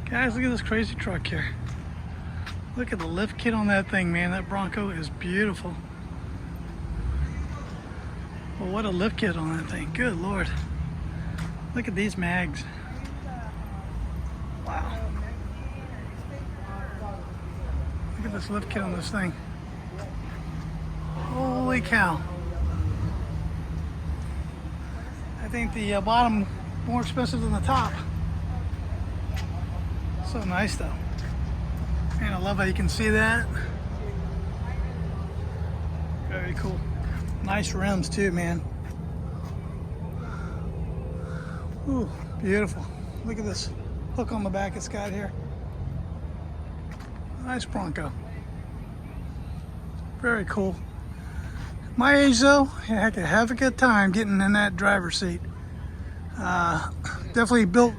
Guys, look at this crazy truck here. Look at the lift kit on that thing, man. That Bronco is beautiful. Well, what a lift kit on that thing. Good Lord. Look at these mags. Wow. Look at this lift kit on this thing. Holy cow. I think the bottom more expensive than the top. So nice though. Man, I love how you can see that. Very cool. Nice rims too, man. Ooh, beautiful. Look at this hook on the back it's got here. Nice Bronco. Very cool. My age though, I could have a good time getting in that driver's seat. Definitely built